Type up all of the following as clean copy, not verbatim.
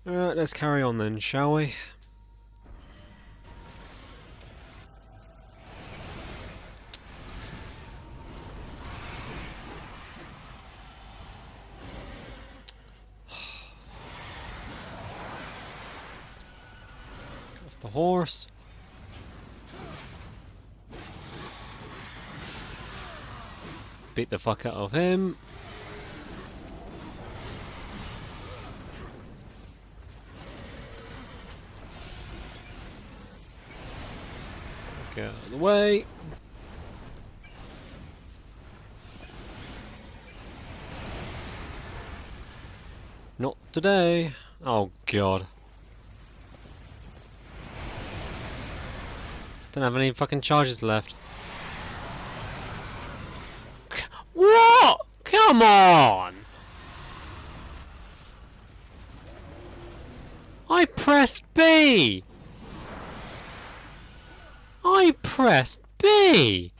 Alright, let's carry on then, shall we? Off the horse. Beat the fuck out of him. Get out of the way. Not today. Oh god. Don't have any fucking charges left. What? Come on! I pressed B! I pressed B!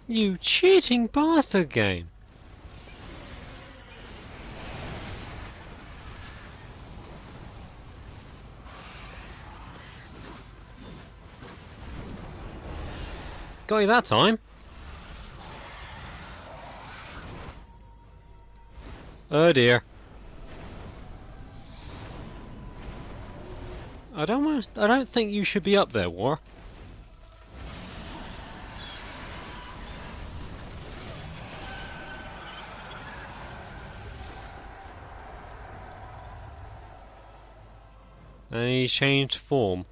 You cheating bastard game! Got you that time. Oh dear. I don't think you should be up there, War. And he changed form.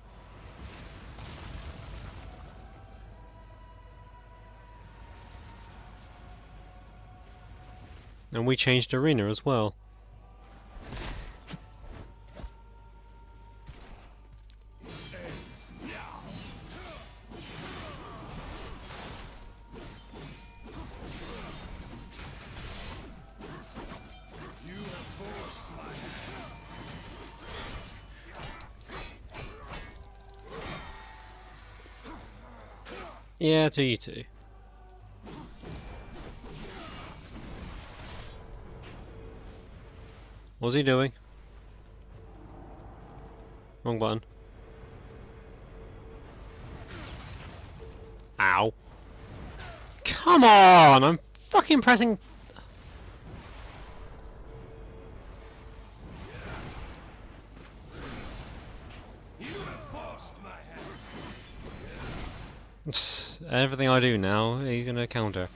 And we changed arena as well. Yeah, to you too. What's he doing? Wrong button. Ow. Come on! I'm fucking pressing... Everything I do now, he's gonna counter.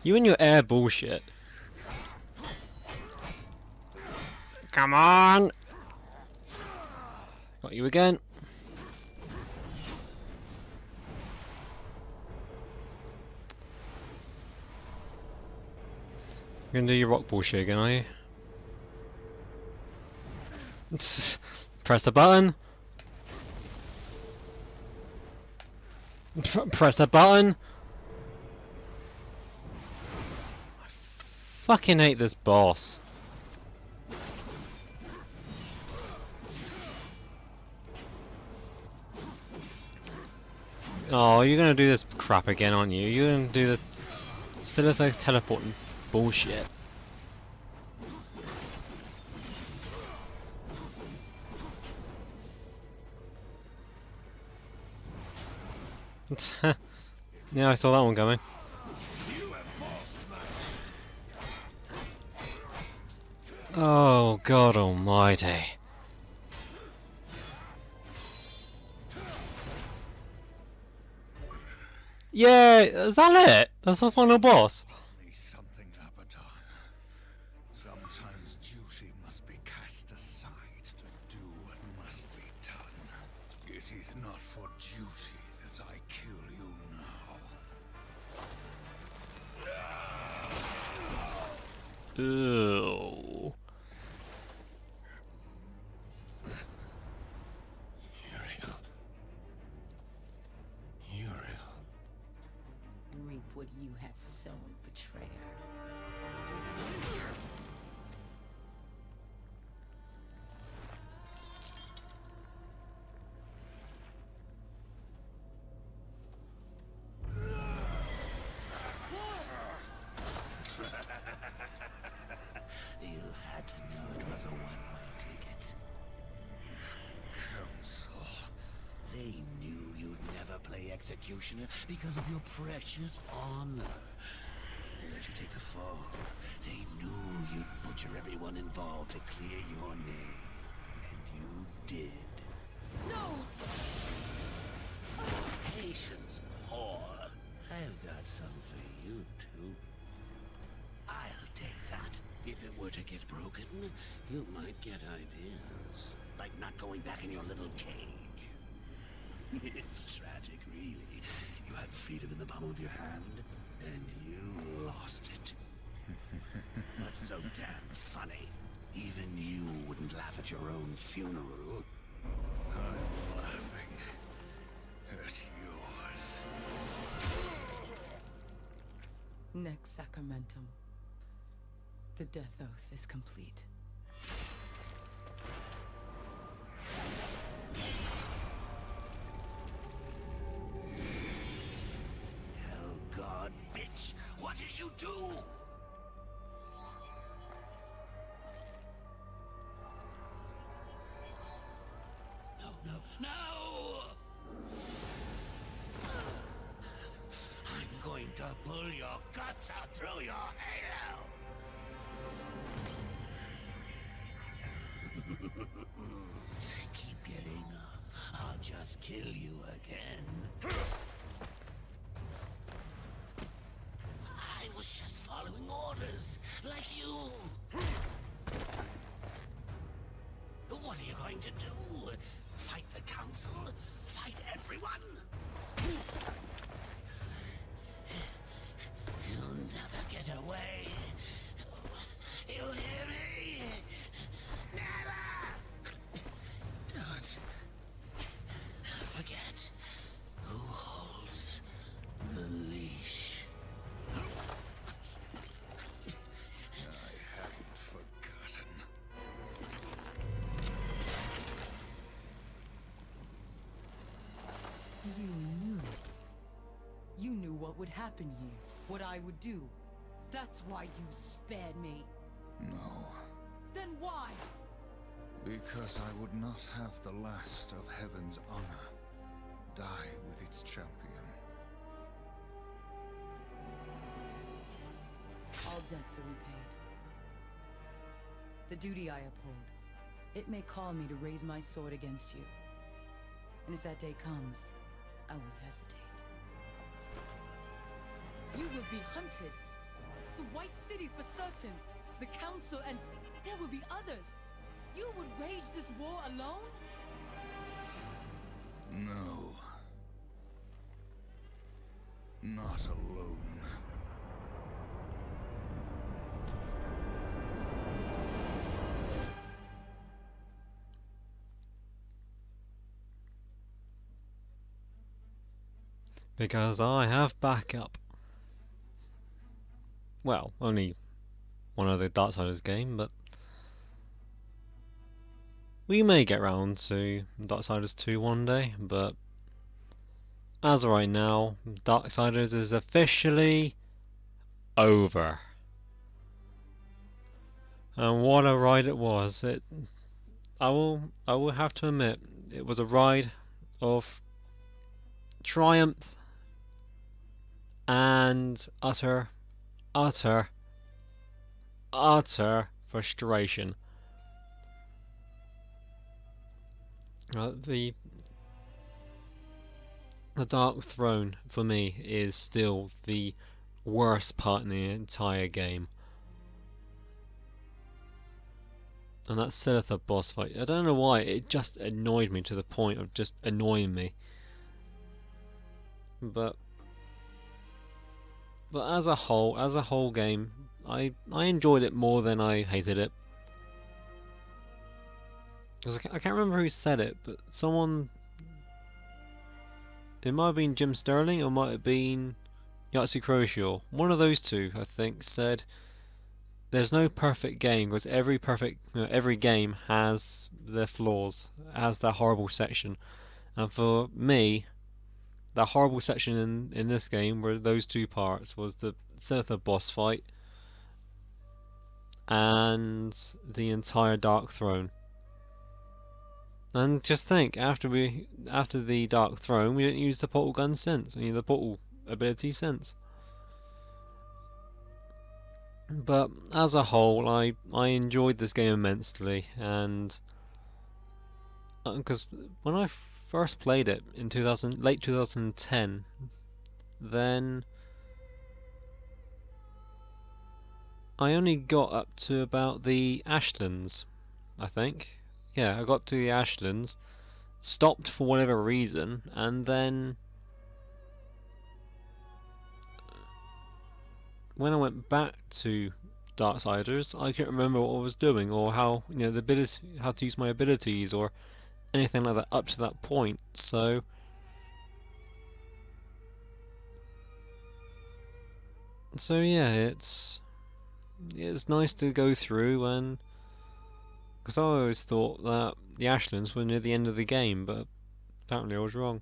You and your air bullshit. Come on! Got you again. You're gonna do your rock bullshit again, are you? Press the button. Press the button. I fucking hate this boss. Oh, you're gonna do this crap again, aren't you? You're gonna do this Silitha teleporting bullshit. Yeah, I saw that one coming. Oh, God almighty. Yeah, is that it? That's the final boss? Something, Avatar. Sometimes duty must be cast aside to do what must be done. It is not for duty that I kill you now. Ew. Uriel. Uriel. Reap what you have sown, betrayer. You had to know it was a one-way ticket. Council. They knew you'd never play executioner because of your precious honor. They let you take the fall. They knew you'd butcher everyone involved to clear your name. And you did. No! Patience, whore. I've got some for you, too. I'll take that. If it were to get broken, you might get ideas. Like not going back in your little cage. It's tragic, really. You had freedom in the palm of your hand, and you lost it. What's so damn funny? Even you wouldn't laugh at your own funeral. I'm laughing at yours. Next sacramentum. The death oath is complete. Hell God, bitch! What did you do? No, no, no! I'm going to pull your guts out through your halo! Keep getting up. I'll just kill you again. I was just following orders, like you. What are you going to do? Fight the council? Fight everyone? You'll never get away. You hear me? Never! Don't forget who holds the leash. I haven't forgotten. You knew. You knew what would happen here, what I would do. That's why you spared me. No, Then why? because I would not have the last of heaven's honor die with its champion. All debts are repaid. The duty I uphold, it may call me to raise my sword against you. And if that day comes, I won't hesitate. You will be hunted. The White City for certain. The Council, and there will be others. You would rage this war alone? No. Not alone. Because I have backup. Well, only one other Darksiders game, but we may get round to Darksiders 2 one day, but as of right now, Darksiders is officially over. And what a ride it was. I will have to admit, it was a ride of triumph and utter frustration. The Dark Throne for me is still the worst part in the entire game. And that Silitha boss fight, I don't know why, it just annoyed me to the point of just annoying me. But as a whole game, I enjoyed it more than I hated it. Because I can't remember who said it, but someone, it might have been Jim Sterling or might have been Yahtzee Croshaw. One of those two, I think, said there's no perfect game because every game has their flaws, has that horrible section. And for me, the horrible section in this game were those two parts, was the Sith boss fight and the entire Dark Throne. And just think, after the Dark Throne, we didn't use the portal gun since. I mean, the portal ability since. But as a whole, I enjoyed this game immensely, and because when I first played it in late 2010, then I only got up to about the Ashlands, I think. Yeah, I got to the Ashlands, stopped for whatever reason, and then when I went back to Darksiders, I couldn't remember what I was doing or how how to use my abilities or anything like that up to that point. So yeah, it's nice to go through, and because I always thought that the Ashlands were near the end of the game, but apparently I was wrong.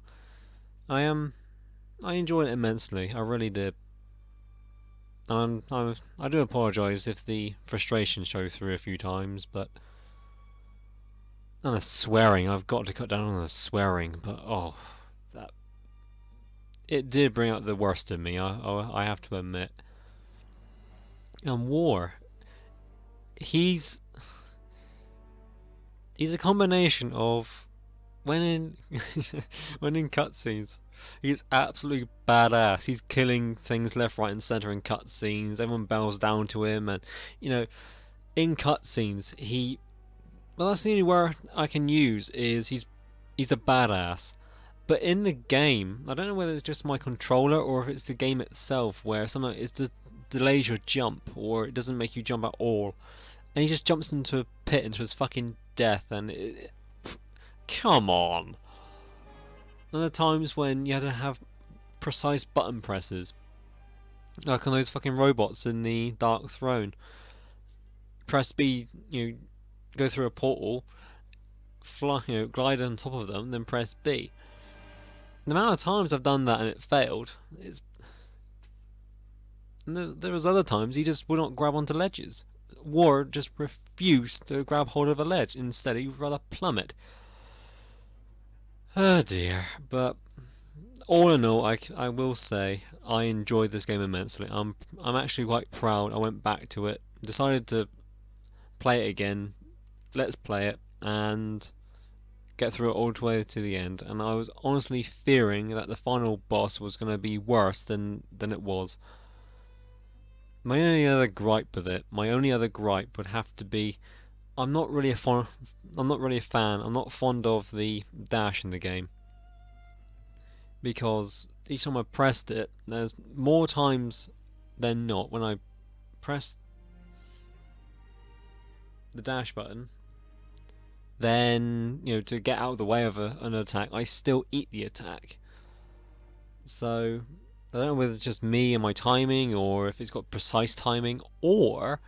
I enjoyed it immensely. I really did. I do apologise if the frustration showed through a few times, but and the swearing, I've got to cut down on the swearing, but oh, that it did bring out the worst in me. I have to admit. And War, he's a combination of when in when in cutscenes, he's absolutely badass. He's killing things left, right, and center in cutscenes. Everyone bows down to him, and in cutscenes well, that's the only word I can use is he's a badass. But in the game, I don't know whether it's just my controller or if it's the game itself where somehow it delays your jump or it doesn't make you jump at all, and he just jumps into a pit into his fucking death. And come on. And there are times when you had to have precise button presses, like on those fucking robots in the Dark Throne. Press B, go through a portal, fly, glide on top of them, then press B. The amount of times I've done that and it failed, there was other times he just would not grab onto ledges. War just refused to grab hold of a ledge. Instead, he'd rather plummet. Oh dear. But all in all, I will say I enjoyed this game immensely. I'm actually quite proud. I went back to it, decided to play it again. Let's play it and get through it all the way to the end. And I was honestly fearing that the final boss was going to be worse than it was. My only other gripe with it, would have to be, I'm not really a fan. I'm not fond of the dash in the game, because each time I pressed it, there's more times than not when I press the dash button, then to get out of the way of an attack, I still eat the attack. So I don't know whether it's just me and my timing, or if it's got precise timing, or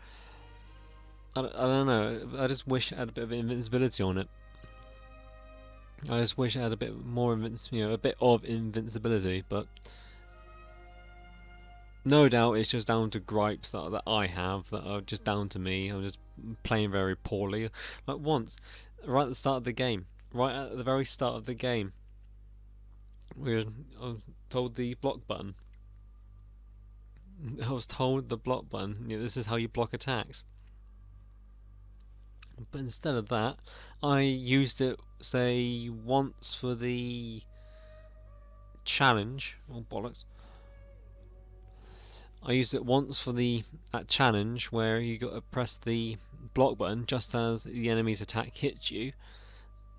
I don't know. I just wish it had a bit of invincibility on it. I just wish it had a bit more a bit of invincibility, but no doubt it's just down to gripes that I have, that are just down to me. I'm just playing very poorly. Like once, right at the start of the game, right at the very start of the game, we were told the block button. I was told the block button, this is how you block attacks. But instead of that, I used it, say, once for the challenge. Oh, bollocks. I used it once for that challenge where you got to press the block button just as the enemy's attack hits you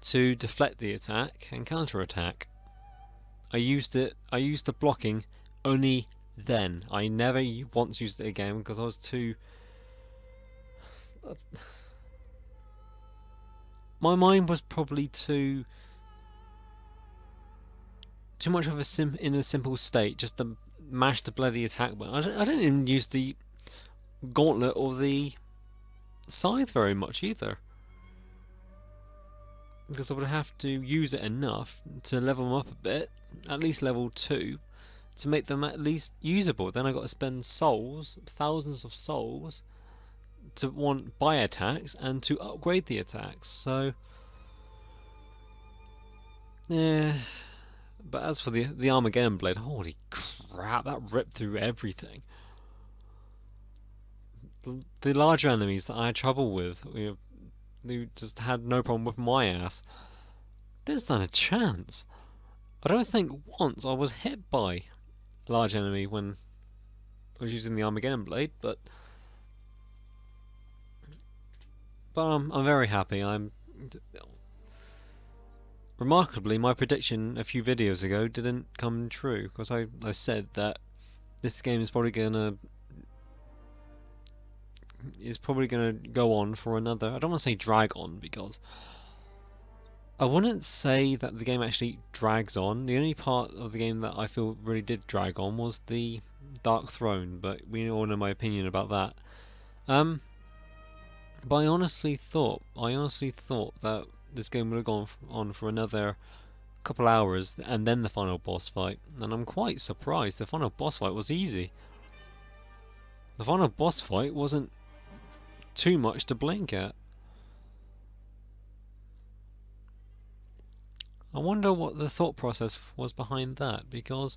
to deflect the attack and counter attack. I used the blocking only then. I never once used it again because I was too... My mind was probably too much of in a simple state just to mash the bloody attack button. I didn't even use the gauntlet or the scythe very much either, because I would have to use it enough to level them up a bit, at least level 2, to make them at least usable. Then I got to spend souls, thousands of souls, to buy attacks and to upgrade the attacks. So yeah. But as for the Armageddon blade, holy crap, that ripped through everything. The larger enemies that I had trouble with, who just had no problem with my ass, there's not a chance. I don't think once I was hit by a large enemy when I was using the Armageddon blade, but I'm very happy. Remarkably, my prediction a few videos ago didn't come true, because I said that this game is probably gonna go on for another... I don't want to say drag on, because I wouldn't say that the game actually drags on. The only part of the game that I feel really did drag on was the Dark Throne, but we all know my opinion about that. But I honestly thought that this game would have gone on for another couple hours, and then the final boss fight. And I'm quite surprised. The final boss fight was easy. The final boss fight wasn't too much to blink at. I wonder what the thought process was behind that, because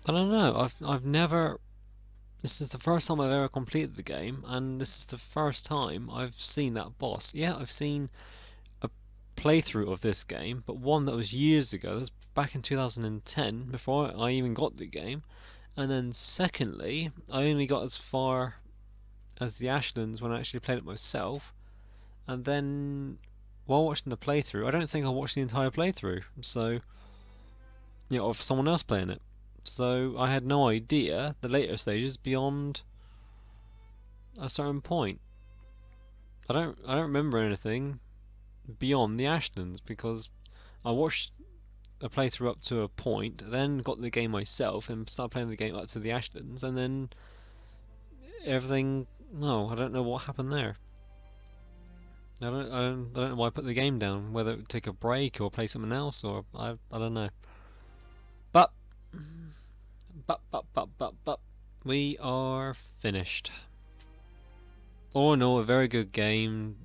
I don't know. I've never... This is the first time I've ever completed the game, and this is the first time I've seen that boss. Yeah, I've seen a playthrough of this game, but one that was years ago. That was back in 2010, before I even got the game. And then secondly, I only got as far as the Ashlands when I actually played it myself. And then, while watching the playthrough, I don't think I watched the entire playthrough. So, you know, of someone else playing it. So I had no idea the later stages beyond a certain point. I don't remember anything beyond the Ashlands, because I watched a playthrough up to a point, then got the game myself and started playing the game up to the Ashlands, and then everything... No, I don't know what happened there. I don't know why I put the game down, whether it would take a break or play something else, or I don't know. But we are finished. All in all, a very good game.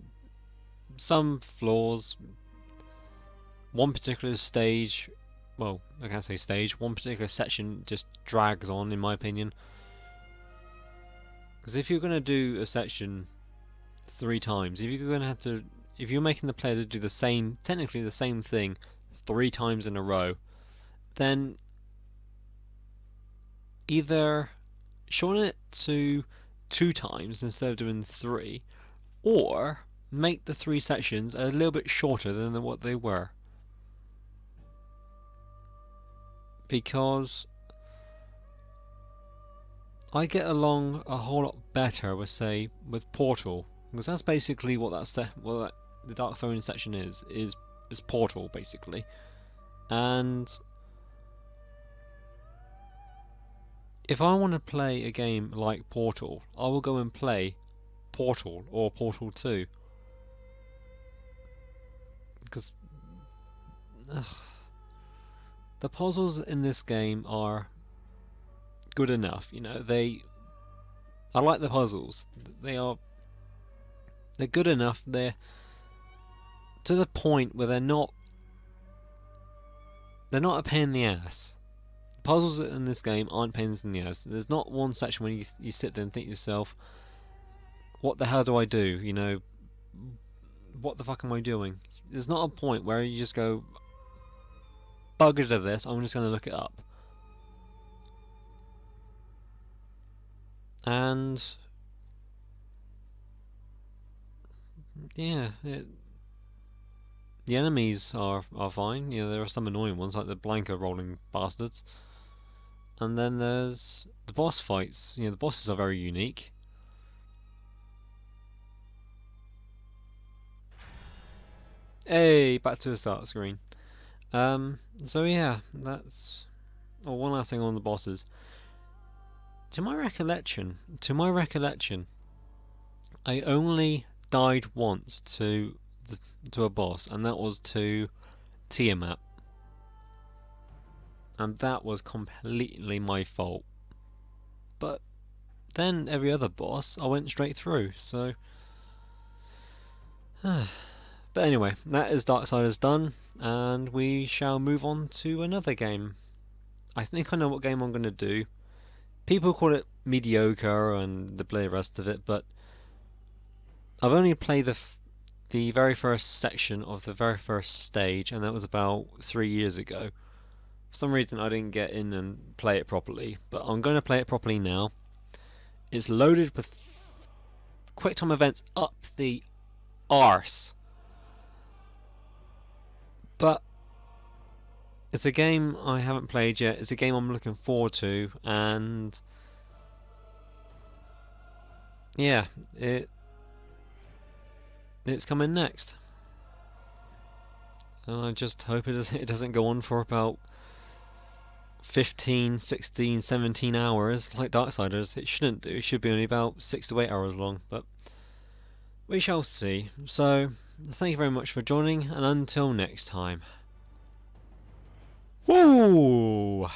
Some flaws. One particular stage, well, I can't say stage, one particular section just drags on, in my opinion. Because if you're going to do a section 3 times, if you're making the player to do technically the same thing 3 times in a row, then either shorten it to 2 times instead of doing 3, or make the 3 sections a little bit shorter than what they were. Because I get along a whole lot better with, say, with Portal, because that's basically what the Dark Throne section is Portal, basically. And if I want to play a game like Portal, I will go and play Portal or Portal 2. Because the puzzles in this game are good enough, you know. I like the puzzles. They're good enough. They're to the point where they're not a pain in the ass. The puzzles in this game aren't pains in the ass. There's not one section when you sit there and think to yourself, what the hell do I do? You know, what the fuck am I doing? There's not a point where you just go, bugger to this, I'm just going to look it up. And yeah, the enemies are fine. You know, there are some annoying ones like the blanket rolling bastards. And then there's the boss fights. You know, the bosses are very unique. Hey, back to the start screen. So yeah, that's... Oh, one last thing on the bosses. To my recollection, I only died once to a boss, and that was to Tiamat. And that was completely my fault. But then every other boss I went straight through, so... But anyway, that is Darksiders done, and we shall move on to another game. I think I know what game I'm going to do. People call it mediocre and the rest of it, but I've only played the very first section of the very first stage, and that was about 3 years ago. For some reason I didn't get in and play it properly, but I'm going to play it properly now. It's loaded with quick time events up the arse. But it's a game I haven't played yet. It's a game I'm looking forward to, and yeah, it's coming next. And I just hope it doesn't go on for about 15, 16, 17 hours like Darksiders. It shouldn't do. It should be only about 6 to 8 hours long, but we shall see. So, thank you very much for joining, and until next time. Woo!